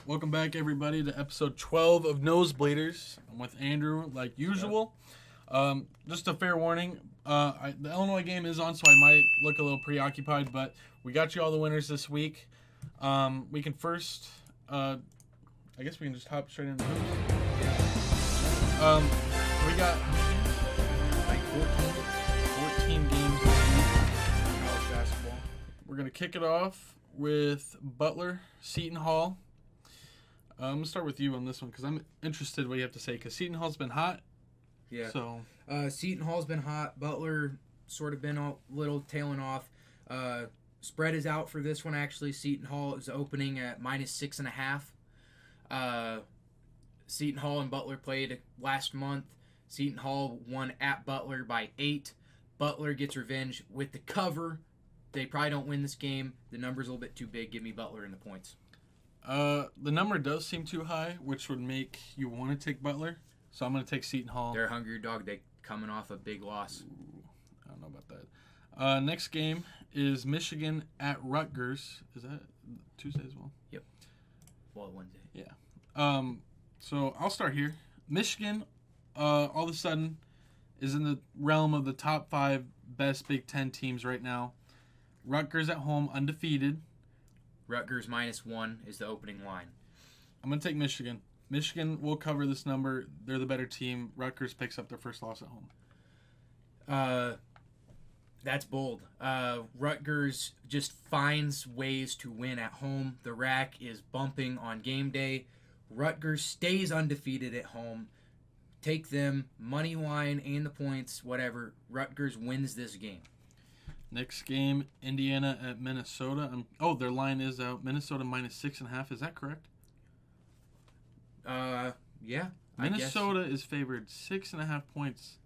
Welcome back, everybody, to episode 12 of Nosebleeders. I'm with Andrew, like usual. Just a fair warning, the Illinois game is on, so I might look a little preoccupied, but we got you all the winners this week. We can first, I guess we can just hop straight into hoops. We got like 14 games this week in college basketball. We're going to kick it off with Butler, Seton Hall. I'm going to start with you on this one because I'm interested what you have to say because Seton Hall's been hot. Yeah. So Seton Hall's been hot. Butler sort of been a little tailing off. Spread is out for this one, actually. Seton Hall is opening at -6.5. Seton Hall and Butler played last month. Seton Hall won at Butler by 8. Butler gets revenge with the cover. They probably don't win this game. The number's a little bit too big. Give me Butler in the points. The number does seem too high, which would make you want to take Butler. So I'm going to take Seton Hall. They're a hungry dog. They coming off a big loss. Ooh, I don't know about that. Next game is Michigan at Rutgers. Is that Tuesday as well? Yep. Well, Wednesday. Yeah. So I'll start here. Michigan, all of a sudden, is in the realm of the top 5 best Big Ten teams right now. Rutgers at home, undefeated. Rutgers -1 is the opening line. I'm going to take Michigan. Michigan will cover this number. They're the better team. Rutgers picks up their first loss at home. That's bold. Rutgers just finds ways to win at home. The rack is bumping on game day. Rutgers stays undefeated at home. Take them, money line and the points, whatever. Rutgers wins this game. Next game, Indiana at Minnesota. Their line is out. Minnesota -6.5. Is that correct? Yeah. Minnesota is favored 6.5 points.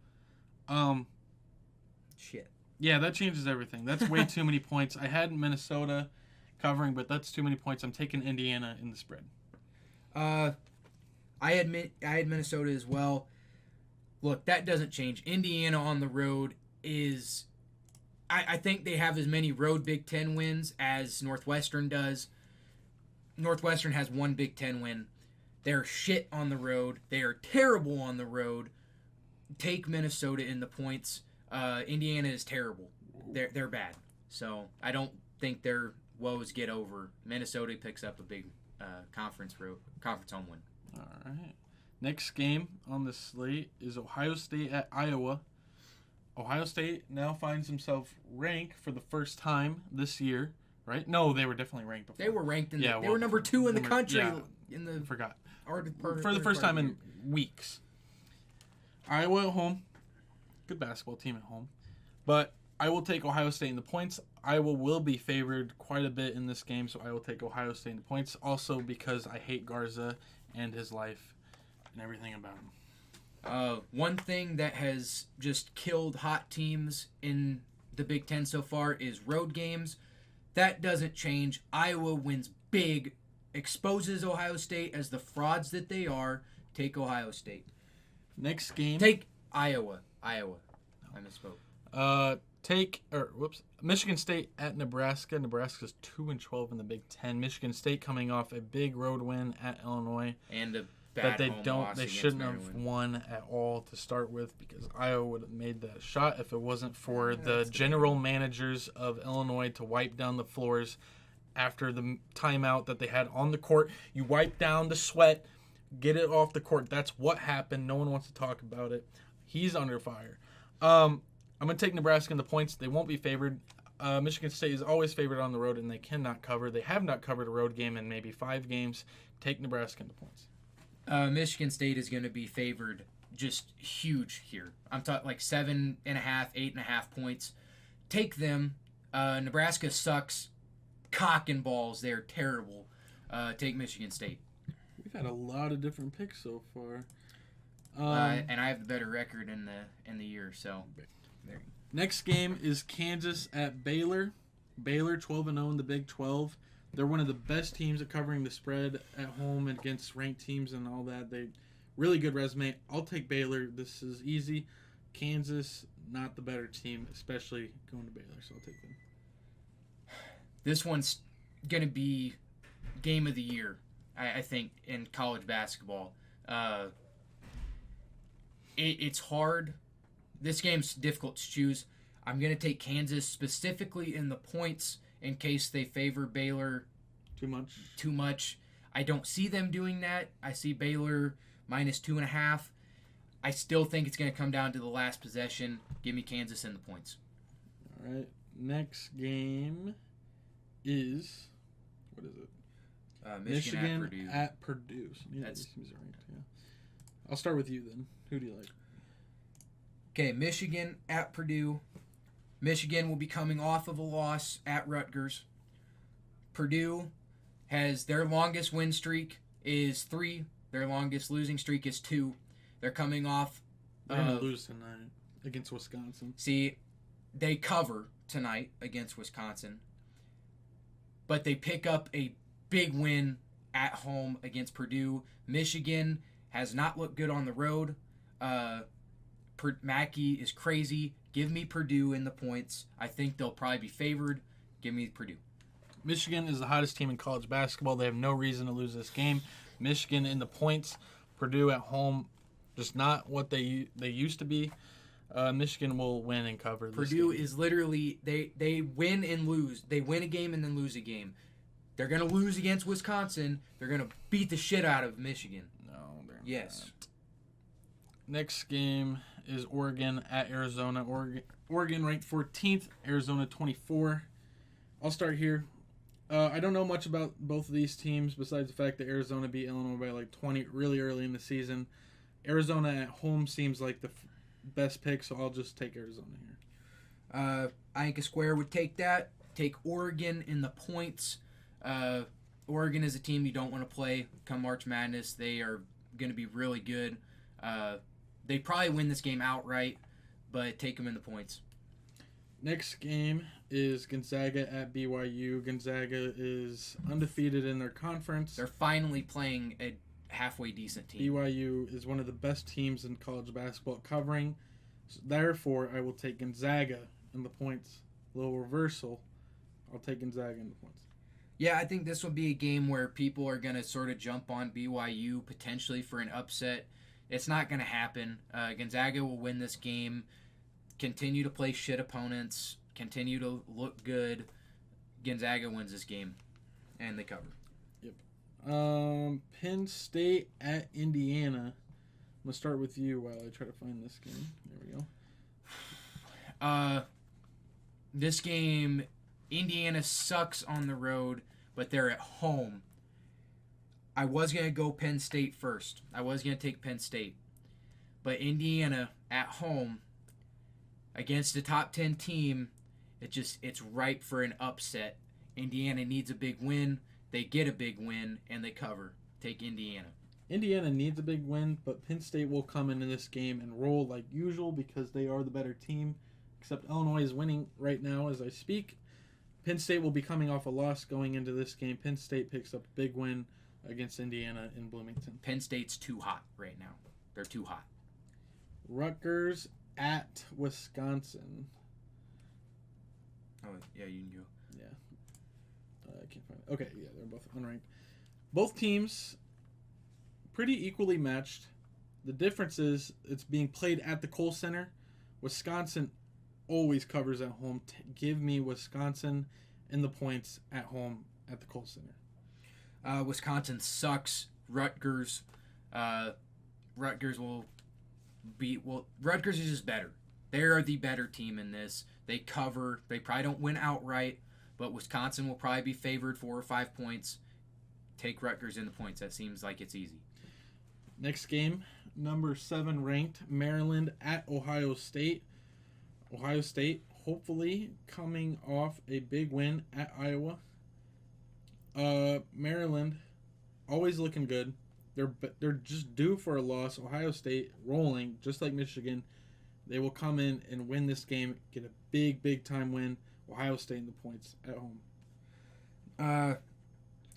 Shit. Yeah, that changes everything. That's way too many points. I had Minnesota covering, but that's too many points. I'm taking Indiana in the spread. I had Minnesota as well. Look, that doesn't change. Indiana on the road is... I think they have as many road Big Ten wins as Northwestern does. Northwestern has 1 Big Ten win. They're shit on the road. They are terrible on the road. Take Minnesota in the points. Indiana is terrible. They're bad. So I don't think their woes get over. Minnesota picks up a big conference home win. All right. Next game on the slate is Ohio State at Iowa. Ohio State now finds himself ranked for the first time this year, right? No, they were definitely ranked before. They were ranked they were number 2 in the country. Yeah, in the forgot. For the first time in weeks. Iowa at home. Good basketball team at home. But I will take Ohio State in the points. Iowa will be favored quite a bit in this game, so I will take Ohio State in the points. Also because I hate Garza and his life and everything about him. One thing that has just killed hot teams in the Big Ten so far is road games. That doesn't change. Iowa wins big, exposes Ohio State as the frauds that they are. Take Ohio State. Next game. Take Iowa. I misspoke. Michigan State at Nebraska. Nebraska's 2-12 in the Big Ten. Michigan State coming off a big road win at Illinois. And a bad They shouldn't have won at all to start with because Iowa would have made that shot if it wasn't for the general managers of Illinois to wipe down the floors after the timeout that they had on the court. You wipe down the sweat, get it off the court. That's what happened. No one wants to talk about it. He's under fire. I'm going to take Nebraska in the points. They won't be favored. Michigan State is always favored on the road, and they cannot cover. They have not covered a road game in maybe 5 games. Take Nebraska in the points. Michigan State is going to be favored just huge here. I'm talking like 7.5, 8.5 points. Take them. Nebraska sucks. Cock and balls. They're terrible. Take Michigan State. We've had a lot of different picks so far. And I have the better record in the year. So there. Next game is Kansas at Baylor. Baylor 12-0 in the Big 12. They're one of the best teams at covering the spread at home against ranked teams and all that. They really good resume. I'll take Baylor. This is easy. Kansas, not the better team, especially going to Baylor, so I'll take them. This one's going to be game of the year. I think, in college basketball. It's hard. This game's difficult to choose. I'm going to take Kansas specifically in the points in case they favor Baylor too much. I don't see them doing that. I see Baylor minus 2.5. I still think it's going to come down to the last possession. Give me Kansas in the points. All right. Next game is, what is it? Michigan at Purdue. So these teams are ranked, yeah. I'll start with you then. Who do you like? Okay, Michigan at Purdue. Michigan will be coming off of a loss at Rutgers. Purdue has their longest win streak is 3. Their longest losing streak is 2. They're coming off. They're going to lose tonight against Wisconsin. See, they cover tonight against Wisconsin, but they pick up a big win at home against Purdue. Michigan has not looked good on the road. Mackey is crazy. Give me Purdue in the points. I think they'll probably be favored. Give me Purdue. Michigan is the hottest team in college basketball. They have no reason to lose this game. Michigan in the points. Purdue at home, just not what they used to be. Michigan will win and cover this Purdue game. is literally, they win and lose. They win a game and then lose a game. They're going to lose against Wisconsin. They're going to beat the shit out of Michigan. No, they're Yes. not. Next game is Oregon at Arizona. Oregon ranked 14th, Arizona 24. I'll start here. I don't know much about both of these teams besides the fact that Arizona beat Illinois by like 20 really early in the season. Arizona at home seems like the best pick, so I'll just take Arizona here. I think a square would take that. Take Oregon in the points. Oregon is a team you don't want to play come March Madness. They are going to be really good. They probably win this game outright, but take them in the points. Next game is Gonzaga at BYU. Gonzaga is undefeated in their conference. They're finally playing a halfway decent team. BYU is one of the best teams in college basketball covering. So therefore, I will take Gonzaga in the points. A little reversal. I'll take Gonzaga in the points. Yeah, I think this will be a game where people are going to sort of jump on BYU potentially for an upset. It's not going to happen. Gonzaga will win this game, continue to play shit opponents, continue to look good. Gonzaga wins this game, and they cover. Yep. Penn State at Indiana. I'm going to start with you while I try to find this game. There we go. This game, Indiana sucks on the road, but they're at home. I was going to go Penn State first. I was going to take Penn State. But Indiana at home against a top 10 team, it's ripe for an upset. Indiana needs a big win. They get a big win, and they cover. Take Indiana. Indiana needs a big win, but Penn State will come into this game and roll like usual because they are the better team. Except Illinois is winning right now as I speak. Penn State will be coming off a loss going into this game. Penn State picks up a big win against Indiana in Bloomington. Penn State's too hot right now. They're too hot. Rutgers at Wisconsin. Oh, yeah, you can go. Yeah. I can't find it. Okay, yeah, they're both unranked. Both teams pretty equally matched. The difference is it's being played at the Kohl Center. Wisconsin always covers at home. Give me Wisconsin in the points at home at the Kohl Center. Wisconsin sucks. Rutgers will beat. Well, Rutgers is just better. They are the better team in this. They cover. They probably don't win outright, but Wisconsin will probably be favored 4 or 5 points. Take Rutgers in the points. That seems like it's easy. Next game, number 7 ranked Maryland at Ohio State. Ohio State hopefully coming off a big win at Iowa. Maryland, always looking good. They're just due for a loss. Ohio State rolling, just like Michigan. They will come in and win this game, get a big time win. Ohio State in the points at home.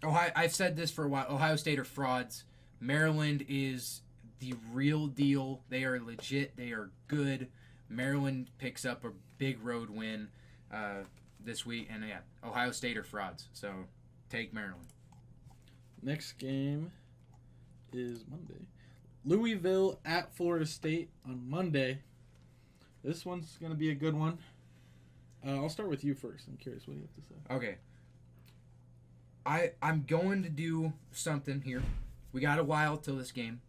I've said this for a while. Ohio State are frauds. Maryland is the real deal. They are legit. They are good. Maryland picks up a big road win this week, and yeah, Ohio State are frauds. So take Maryland. Next game is Monday. Louisville at Florida State on Monday. This one's going to be a good one. I'll start with you first. I'm curious what you have to say. Okay. I'm going to do something here. We got a while till this game.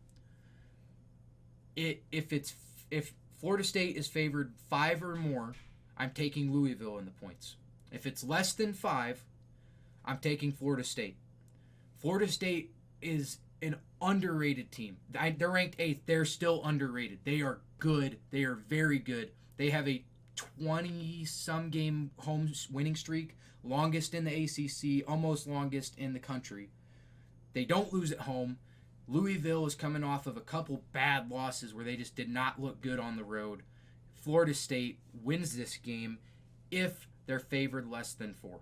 If Florida State is favored 5 or more, I'm taking Louisville in the points. If it's less than 5, I'm taking Florida State. Florida State is an underrated team. They're ranked 8th. They're still underrated. They are good. They are very good. They have a 20-some game home winning streak, longest in the ACC, almost longest in the country. They don't lose at home. Louisville is coming off of a couple bad losses where they just did not look good on the road. Florida State wins this game if they're favored less than 4.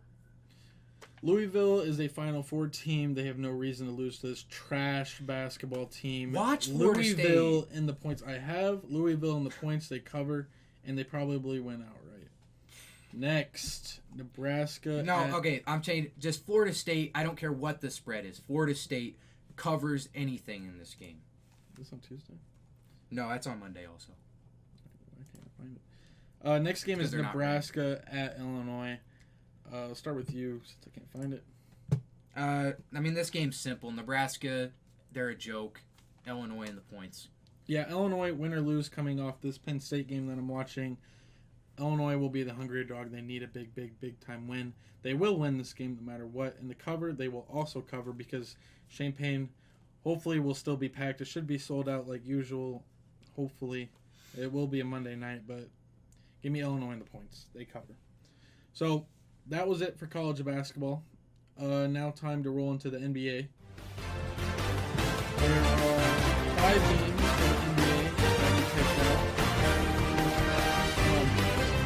Louisville is a Final Four team. They have no reason to lose to this trash basketball team. Watch Florida Louisville State. in the points. I have Louisville in the points. They cover, and they probably win outright. Next, Nebraska. Okay, I'm changing. Just Florida State. I don't care what the spread is. Florida State covers anything in this game. Is this on Tuesday? No, that's on Monday also. I can't find it. Next game is Nebraska at Illinois. I'll start with you since I can't find it. This game's simple. Nebraska, they're a joke. Illinois in the points. Yeah, Illinois, win or lose, coming off this Penn State game that I'm watching. Illinois will be the hungrier dog. They need a big time win. They will win this game no matter what. In the cover, they will also cover because Champaign hopefully will still be packed. It should be sold out like usual. Hopefully. It will be a Monday night, but give me Illinois in the points. They cover. So that was it for college basketball. Now time to roll into the NBA. There are 5 games for the NBA that we picked out.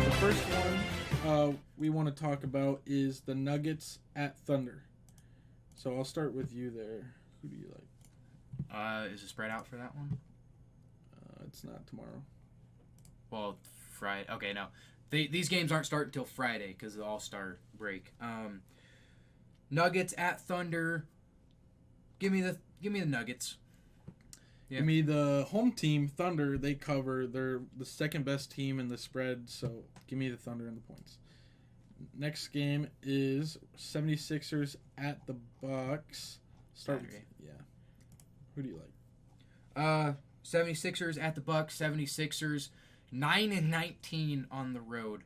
The first one we want to talk about is the Nuggets at Thunder. So I'll start with you there. Who do you like? Is it spread out for that one? It's not tomorrow. Well, Friday. Okay, no. These games aren't starting until Friday because of the All-Star break. Nuggets at Thunder. Give me the Nuggets. Yeah. Give me the home team, Thunder. They cover. They're the second best team in the spread, so give me the Thunder and the points. Next game is 76ers at the Bucks. Start with, yeah. Who do you like? 76ers at the Bucks. 76ers 9-19 on the road.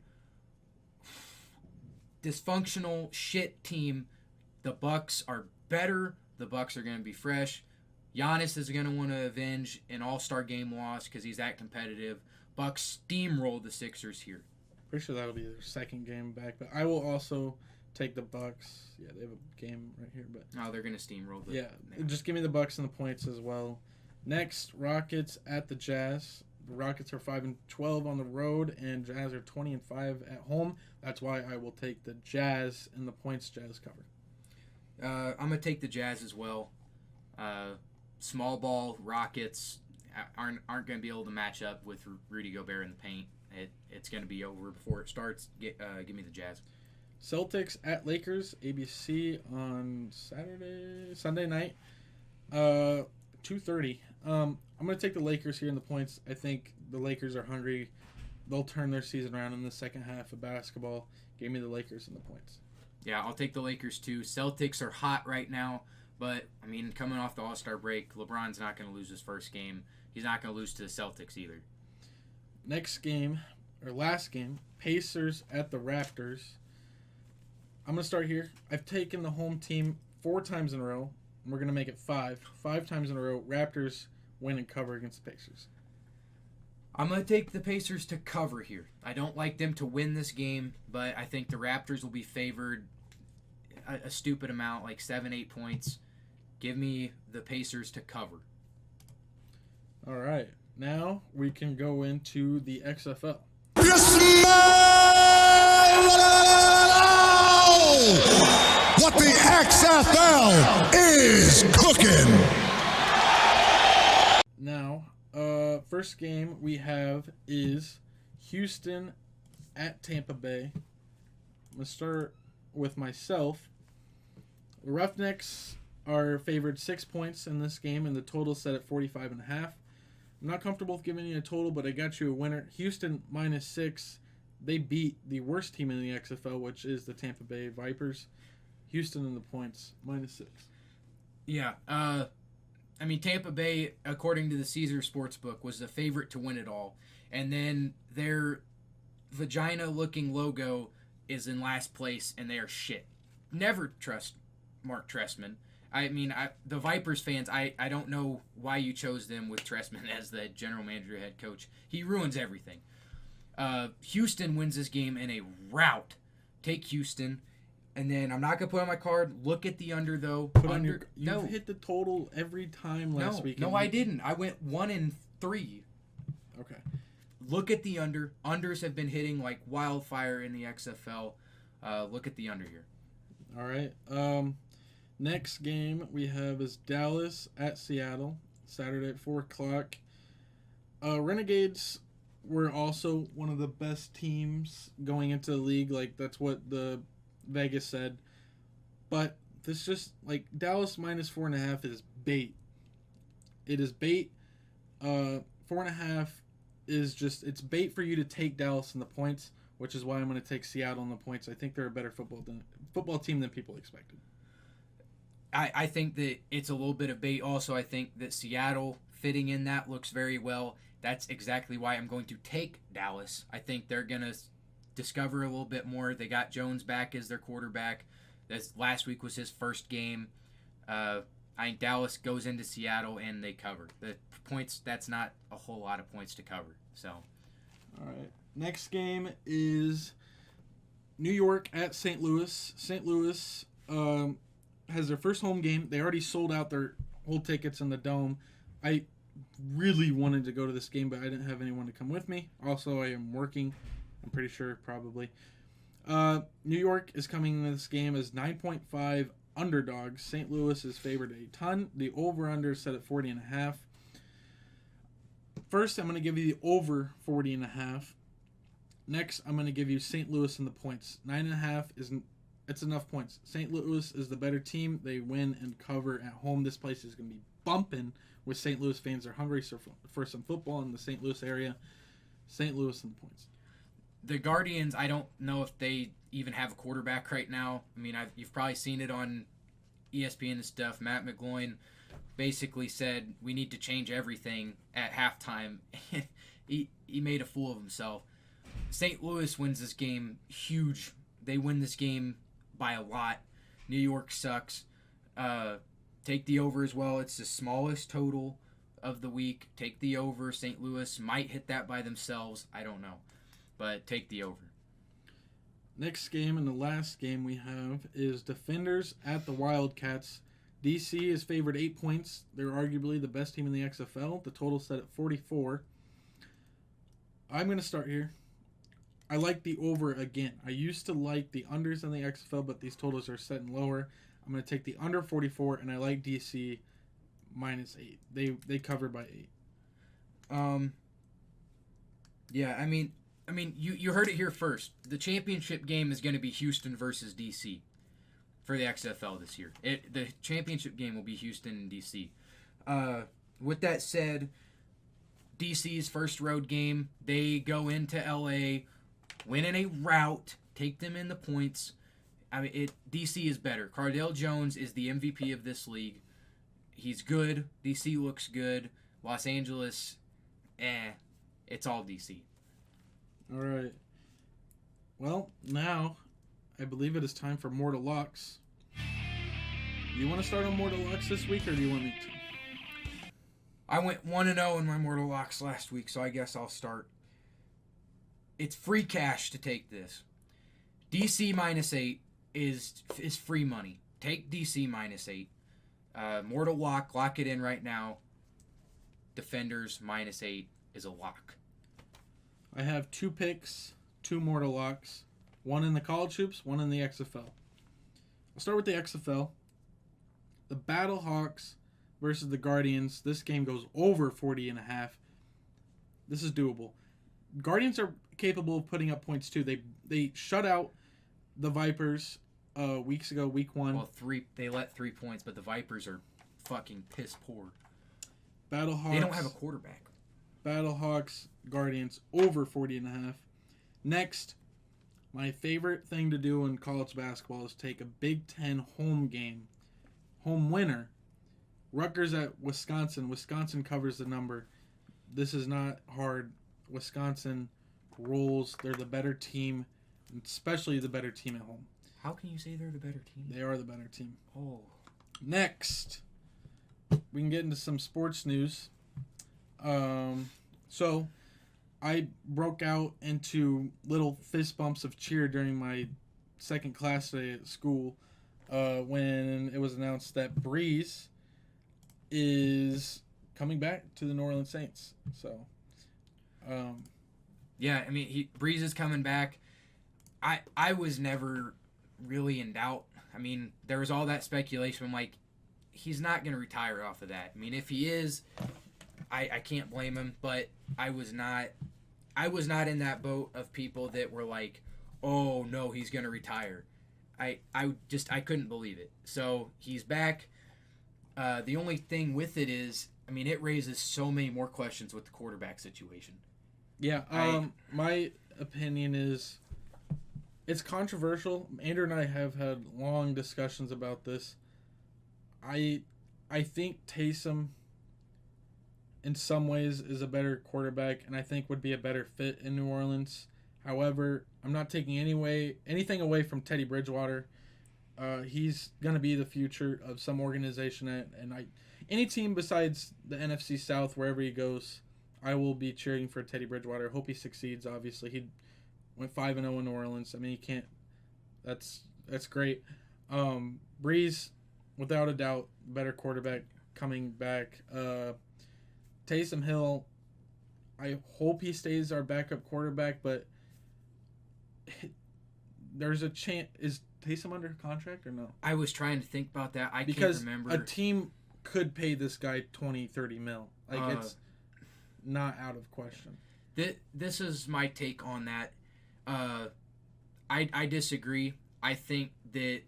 Dysfunctional shit team. The Bucks are better. The Bucks are going to be fresh. Giannis is going to want to avenge an All-Star game loss because he's that competitive. Bucks steamrolled the Sixers here. Pretty sure that'll be their second game back, but I will also take the Bucks. Yeah, they have a game right here, but they're going to steamroll the. Yeah, just give me the Bucks and the points as well. Next, Rockets at the Jazz. The Rockets are 5-12 on the road, and Jazz are 20-5 at home. That's why I will take the Jazz and the points. Jazz cover. I'm gonna take the Jazz as well. Small ball Rockets aren't gonna be able to match up with Rudy Gobert in the paint. It's gonna be over before it starts. Give me the Jazz. Celtics at Lakers. ABC on Sunday night. 2:30. I'm going to take the Lakers here in the points. I think the Lakers are hungry. They'll turn their season around in the second half of basketball. Give me the Lakers in the points. Yeah, I'll take the Lakers too. Celtics are hot right now, but, coming off the All-Star break, LeBron's not going to lose his first game. He's not going to lose to the Celtics either. Last game, Pacers at the Raptors. I'm going to start here. I've taken the home team 4 times in a row. And we're going to make it 5. 5 times in a row. Raptors win and cover against the Pacers. I'm going to take the Pacers to cover here. I don't like them to win this game, but I think the Raptors will be favored a stupid amount, like 7-8 points. Give me the Pacers to cover. All right. Now we can go into the XFL. What the XFL is cooking. Now, first game we have is Houston at Tampa Bay. I'm going to start with myself. The Roughnecks are favored 6 points in this game, and the total set at 45.5. I'm not comfortable with giving you a total, but I got you a winner. Houston -6. They beat the worst team in the XFL, which is the Tampa Bay Vipers. Houston in the points, -6. Yeah. I mean, Tampa Bay, according to the Caesar Sportsbook, was the favorite to win it all. And then their vagina-looking logo is in last place, and they are shit. Never trust Mark Trestman. I mean, the Vipers fans, I don't know why you chose them with Trestman as the general manager, head coach. He ruins everything. Houston wins this game in a rout. Take Houston. And then I'm not going to put on my card. Look at the under, though. You've hit the total every time last week. No, I didn't. I went 1-3. Okay. Look at the under. Unders have been hitting like wildfire in the XFL. Look at the under here. All right. Next game we have is Dallas at Seattle, Saturday at 4 o'clock. Renegades were also one of the best teams going into the league. Like, that's what the Vegas said. But this just, like, Dallas -4.5 is bait. It is bait. 4.5 is just, it's bait for you to take Dallas in the points, which is why I'm going to take Seattle in the points. I think they're a better football team than people expected. I think that it's a little bit of bait. Also, I think that Seattle fitting in that looks very well. That's exactly why I'm going to take Dallas. I think they're going to discover a little bit more. They got Jones back as their quarterback. This last week was his first game. I think Dallas goes into Seattle and they cover. The points, that's not a whole lot of points to cover. So, all right. Next game is New York at St. Louis. St. Louis has their first home game. They already sold out their whole tickets in the Dome. I really wanted to go to this game, but I didn't have anyone to come with me. Also, I am working. I'm pretty sure, probably. New York is coming into this game as 9.5 underdogs. St. Louis is favored a ton. The over-under is set at 40.5. First, I'm going to give you the over 40.5. Next, I'm going to give you St. Louis in the points. 9.5 it's enough points. St. Louis is the better team. They win and cover at home. This place is going to be bumping with St. Louis fans. They're hungry for some football in the St. Louis area. St. Louis in the points. The Guardians, I don't know if they even have a quarterback right now. I mean, you've probably seen it on ESPN and stuff. Matt McGloin basically said we need to change everything at halftime. he made a fool of himself. St. Louis wins this game huge. They win this game by a lot. New York sucks. Take the over as well. It's the smallest total of the week. Take the over. St. Louis might hit that by themselves. I don't know. But take the over. Next game and the last game we have is Defenders at the Wildcats. DC is favored 8 points. They're arguably the best team in the XFL. The total set at 44. I'm going to start here. I like the over again. I used to like the unders in the XFL, but these totals are setting lower. I'm going to take the under 44, and I like DC -8. They covered by 8. Yeah, I mean, you heard it here first. The championship game is going to be Houston versus DC for the XFL this year. The championship game will be Houston and DC. With that said, DC's first road game, they go into LA, win in a rout, take them in the points. I mean, DC is better. Cardale Jones is the MVP of this league. He's good. DC looks good. Los Angeles, it's all DC. All right. Well, now I believe it is time for Mortal Locks. You want to start on Mortal Locks this week, or do you want me to? I went 1-0 in my Mortal Locks last week, so I guess I'll start. It's free cash to take this. DC -8 is free money. Take DC -8. Mortal lock it in right now. Defenders -8 is a lock. I have 2 picks, 2 Mortal Locks, one in the college hoops, one in the XFL. I'll start with the XFL. The Battlehawks versus the Guardians. This game goes over 40.5. This is doable. Guardians are capable of putting up points too. They shut out the Vipers weeks ago, week 1. Well, they let 3 points, but the Vipers are fucking piss poor. Battlehawks. They don't have a quarterback. Battlehawks, Guardians, over 40.5. Next, my favorite thing to do in college basketball is take a Big Ten home game, home winner. Rutgers at Wisconsin. Wisconsin covers the number. This is not hard. Wisconsin rolls. They're the better team, especially the better team at home. How can you say they're the better team? They are the better team. Oh. Next, we can get into some sports news. So, I broke out into little fist bumps of cheer during my second class day at school when it was announced that Breeze is coming back to the New Orleans Saints. So, yeah, I mean, Breeze is coming back. I was never really in doubt. I mean, there was all that speculation. I'm like, he's not going to retire off of that. I mean, if he is, I can't blame him, but I was not in that boat of people that were like, oh no, he's going to retire. I couldn't believe it. So he's back. The only thing with it is, I mean, it raises so many more questions with the quarterback situation. Yeah, my opinion is it's controversial. Andrew and I have had long discussions about this. I think Taysom in some ways is a better quarterback and I think would be a better fit in New Orleans. However, I'm not taking anything away from Teddy Bridgewater. He's going to be the future of some organization, and any team besides the NFC South, wherever he goes, I will be cheering for Teddy Bridgewater. Hope he succeeds, obviously. He went 5-0 in New Orleans. I mean, he can't... That's great. Breeze, without a doubt, better quarterback coming back. Taysom Hill, I hope he stays our backup quarterback, but there's a chance... Is Taysom under contract or no? I was trying to think about that. Can't remember. Because a team could pay this guy $20-30 million. Like, it's not out of question. This is my take on that. I disagree. I think that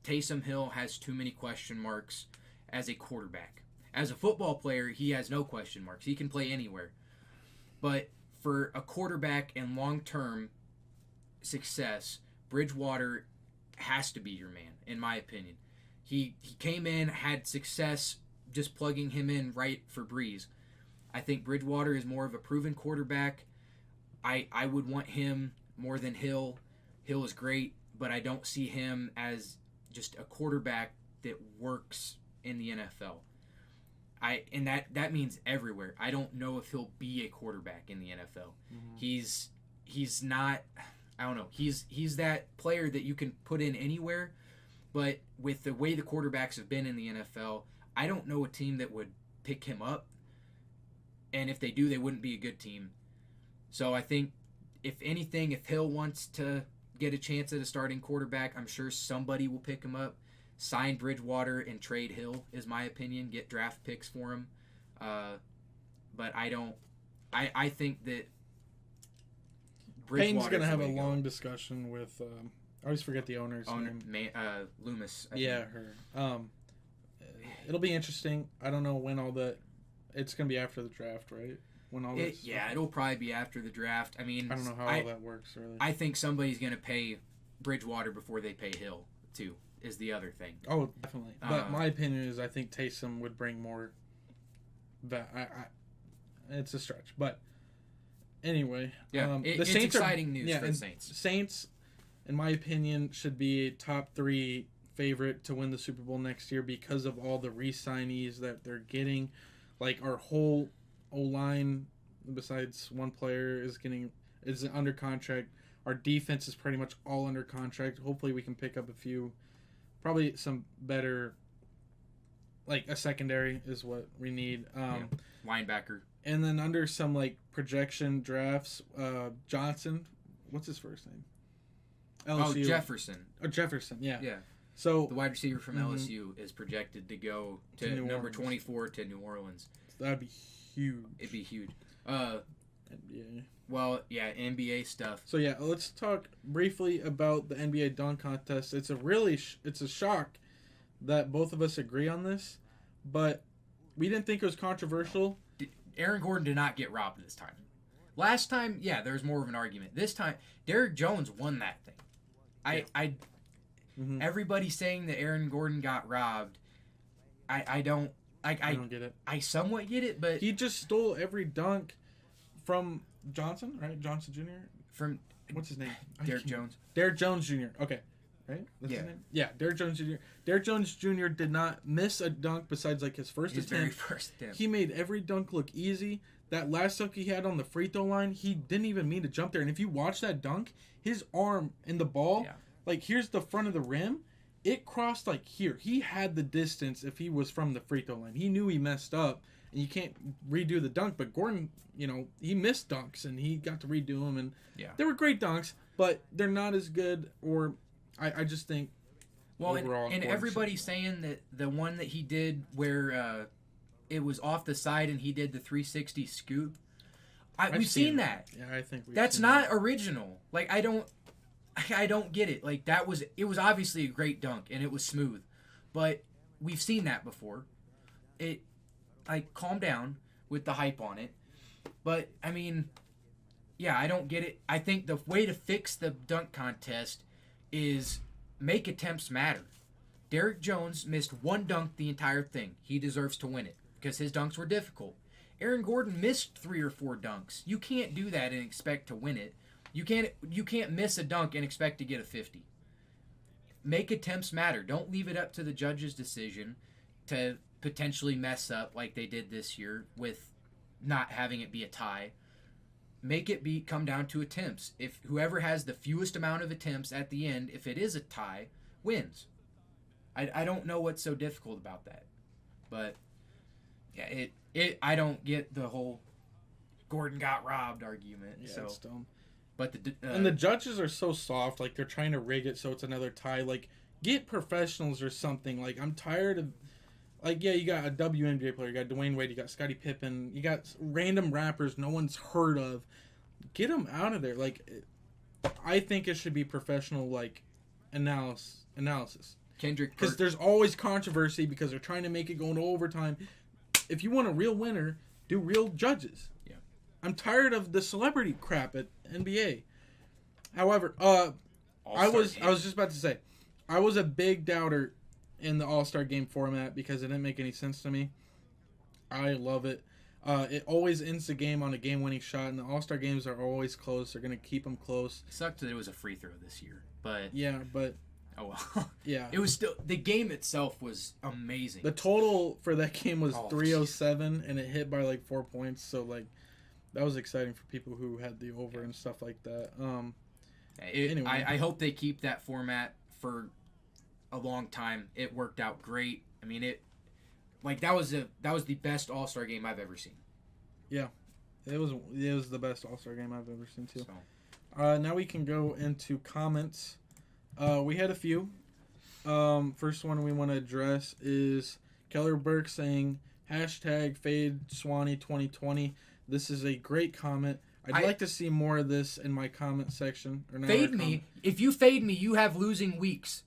Taysom Hill has too many question marks as a quarterback. As a football player, he has no question marks. He can play anywhere. But for a quarterback and long-term success, Bridgewater has to be your man, in my opinion. He came in, had success just plugging him in right for Breeze. I think Bridgewater is more of a proven quarterback. I would want him more than Hill. Hill is great, but I don't see him as just a quarterback that works in the NFL. And that means everywhere. I don't know if he'll be a quarterback in the NFL. Mm-hmm. He's not. I don't know. He's that player that you can put in anywhere, but with the way the quarterbacks have been in the NFL, I don't know a team that would pick him up. And if they do, they wouldn't be a good team. So I think, if anything, if Hill wants to get a chance at a starting quarterback, I'm sure somebody will pick him up. Sign Bridgewater and trade Hill, is my opinion. Get draft picks for him. But I don't. I think that Payne's going to have a long discussion with. I always forget the owner's name. Loomis. Her. It'll be interesting. I don't know when all that. It's going to be after the draft, right? When all this. Yeah, it'll probably be after the draft. I mean, I don't know how all that works, really. I think somebody's going to pay Bridgewater before they pay Hill, too, is the other thing. Oh, definitely. But my opinion is I think Taysom would bring more. It's a stretch, but anyway. Yeah, it's Saints exciting news for the Saints. Saints, in my opinion, should be a top 3 favorite to win the Super Bowl next year because of all the re-signees that they're getting. Like, our whole O-line, besides one player, is under contract. Our defense is pretty much all under contract. Hopefully we can pick up a few, probably some better, like a secondary is what we need. Linebacker. And then under some like projection drafts, Johnson, what's his first name? LSU. Oh, Jefferson. Oh, Jefferson, yeah. Yeah. So the wide receiver from LSU is projected to go to number 24 to New Orleans. That'd be huge. It'd be huge. NBA. Well, yeah, NBA stuff. So yeah, let's talk briefly about the NBA dunk contest. It's a shock that both of us agree on this, but we didn't think it was controversial. Aaron Gordon did not get robbed this time. Last time, yeah, there was more of an argument. This time, Derrick Jones won that thing. Everybody saying that Aaron Gordon got robbed, I don't get it. I somewhat get it, but he just stole every dunk from Johnson, right? Johnson Jr. From what's his name? Derrick Jones. Derrick Jones Jr. Okay, right? That's his name? Yeah, Derrick Jones Jr. Derrick Jones Jr. did not miss a dunk besides like his very first attempt. He made every dunk look easy. That last dunk he had on the free throw line, he didn't even mean to jump there. And if you watch that dunk, his arm and the ball, like here's the front of the rim, it crossed like here. He had the distance if he was from the free throw line. He knew he messed up, and you can't redo the dunk. But Gordon, he missed dunks, and he got to redo them. And they were great dunks, but they're not as good. Or I just think overall. And everybody's saying that the one that he did where it was off the side and he did the 360 scoop. We've seen that. Yeah, I think that's not original. Like I don't get it. Like it was obviously a great dunk and it was smooth, but we've seen that before. Calm down with the hype on it. But I mean, yeah, I don't get it. I think the way to fix the dunk contest is make attempts matter. Derrick Jones missed one dunk the entire thing. He deserves to win it because his dunks were difficult. Aaron Gordon missed 3 or 4 dunks. You can't do that and expect to win it. You can't miss a dunk and expect to get a 50. Make attempts matter. Don't leave it up to the judge's decision to potentially mess up like they did this year with not having it be a tie. Make it come down to attempts. If whoever has the fewest amount of attempts at the end, if it is a tie, wins. I don't know what's so difficult about that. But yeah, I don't get the whole Gordon got robbed argument. Yeah, so it's dumb. But and the judges are so soft, like they're trying to rig it so it's another tie. Like, get professionals or something. Like, I'm tired of, like, yeah, you got a WNBA player, you got Dwayne Wade, you got Scottie Pippen, you got random rappers no one's heard of. Get them out of there. Like, I think it should be professional, like, analysis. Because there's always controversy because they're trying to make it go into overtime. If you want a real winner, do real judges. Yeah. I'm tired of the celebrity crap at NBA. However, I was just about to say, I was a big doubter in the All-Star game format because it didn't make any sense to me. I love it. It always ends the game on a game-winning shot, and the All-Star games are always close. They're going to keep them close. It sucked that it was a free throw this year, but yeah, but oh well. Yeah, it was still, the game itself was amazing. The total for that game was 307, and it hit by like 4 points. So like, that was exciting for people who had the over and stuff like that. Anyway, I hope they keep that format for a long time. It worked out great. I mean, that was the best All-Star game I've ever seen. Yeah, it was the best All-Star game I've ever seen too. So. Now we can go into comments. We had a few. First one we want to address is Keller Burke saying #FadeSwanee2020. This is a great comment. I'd like to see more of this in my comment section. Fade me. If you fade me, you have losing weeks.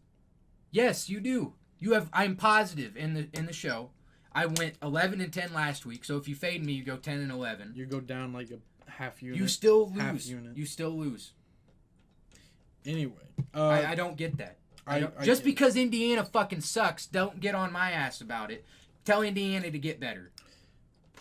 Yes, you do. You have. I'm positive in the show. I went 11-10 last week. So if you fade me, you go 10-11. You go down like a half unit. You still lose. You still lose. Anyway, I don't get that. Just because Indiana fucking sucks, don't get on my ass about it. Tell Indiana to get better.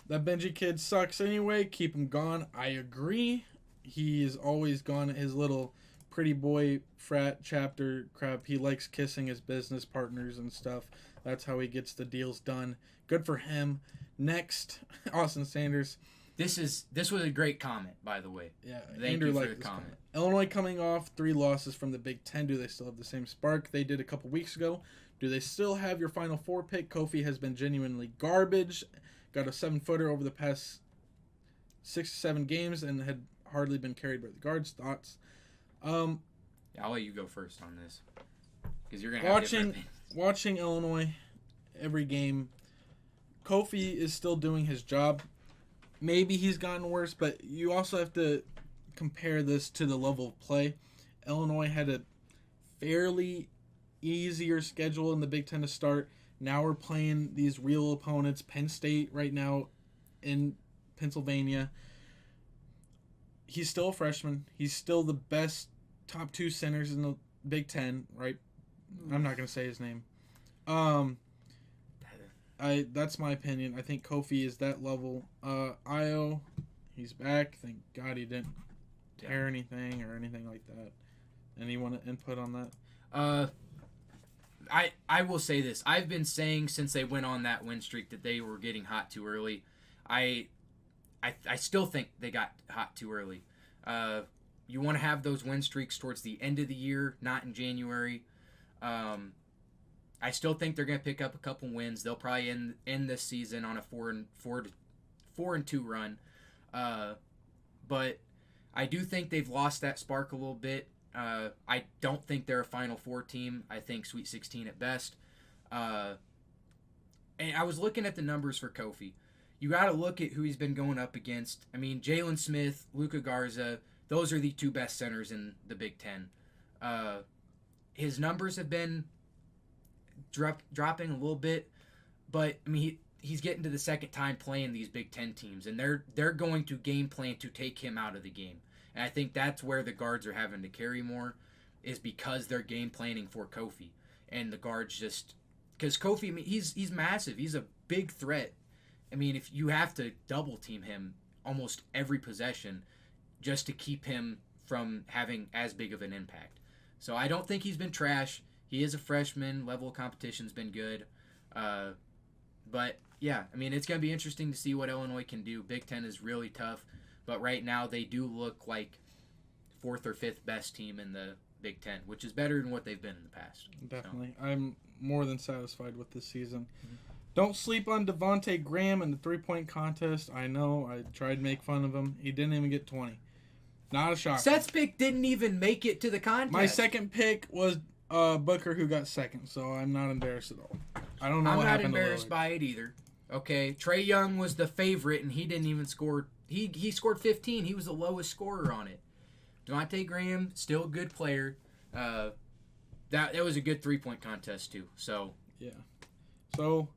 That Benji kid sucks anyway. Keep him gone. I agree. He's always gone at his little pretty boy frat chapter crap. He likes kissing his business partners and stuff. That's how he gets the deals done. Good for him. Next, Austin Sanders. This was a great comment, by the way. Yeah, thank you for your comment. Illinois coming off 3 losses from the Big Ten. Do they still have the same spark they did a couple weeks ago? Do they still have your Final Four pick? Kofi has been genuinely garbage. Got a 7-footer over the past 6 to 7 games and had hardly been carried by the guards. Thoughts? I'll let you go first on this because you're gonna have watching Illinois every game. Kofi is still doing his job. maybe he's gotten worse, but you also have to compare this to the level of play. Illinois had a fairly easier schedule in the Big Ten to start. Now we're playing these real opponents. Penn State right now in Pennsylvania. He's still a freshman. He's still the best top 2 centers in the Big Ten, right? I'm not going to say his name. That's my opinion. I think Kofi is that level. Io, he's back. Thank God he didn't tear anything or anything like that. Anyone input on that? I will say this. I've been saying since they went on that win streak that they were getting hot too early. I still think they got hot too early. You want to have those win streaks towards the end of the year, not in January. I still think they're going to pick up a couple wins. They'll probably end this season on a 4-2 run. But I do think they've lost that spark a little bit. I don't think they're a Final Four team. I think Sweet 16 at best. And I was looking at the numbers for Kofi. You got to look at who he's been going up against. I mean, Jalen Smith, Luka Garza, those are the 2 best centers in the Big Ten. His numbers have been dropping a little bit, but I mean, he's getting to the second time playing these Big Ten teams, and they're going to game plan to take him out of the game. And I think that's where the guards are having to carry more, is because they're game planning for Kofi. And the guards just... Because Kofi, I mean, he's massive. He's a big threat. I mean, if you have to double team him almost every possession just to keep him from having as big of an impact. So I don't think he's been trash. He is a freshman. Level of competition's been good. But, yeah, I mean, it's going to be interesting to see what Illinois can do. Big Ten is really tough. But right now, they do look like 4th or 5th best team in the Big Ten, which is better than what they've been in the past. Definitely. So. I'm more than satisfied with this season. Mm-hmm. Don't sleep on Devontae Graham in the 3-point contest. I know. I tried to make fun of him. He didn't even get 20. Not a shock. Seth's pick didn't even make it to the contest. My second pick was Booker, who got second, so I'm not embarrassed at all. I don't know what happened. I'm not embarrassed by it either. Okay, Trae Young was the favorite, and he didn't even score. He scored 15. He was the lowest scorer on it. Devontae Graham, still a good player. That was a good 3-point contest too. So yeah. So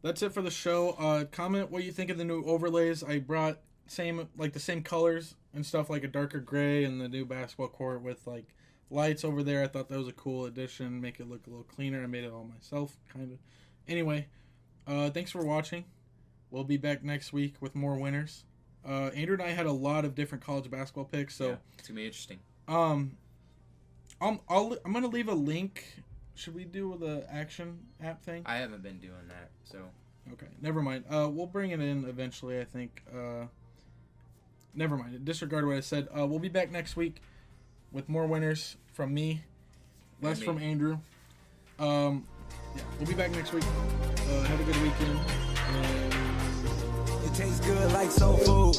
that's it for the show. Comment what you think of the new overlays. I brought the same colors and stuff, like a darker gray and the new basketball court with like lights over there. I thought that was a cool addition. Make it look a little cleaner. I made it all myself, kind of. Anyway, thanks for watching. We'll be back next week with more winners. Andrew and I had a lot of different college basketball picks, so yeah, it's gonna be interesting. I'm gonna leave a link. Should we do the action app thing? I haven't been doing that, so okay, never mind. We'll bring it in eventually, I think. Never mind. Disregard what I said. We'll be back next week with more winners from me, less from Andrew. Yeah, we'll be back next week. Have a good weekend. It tastes good like soul food.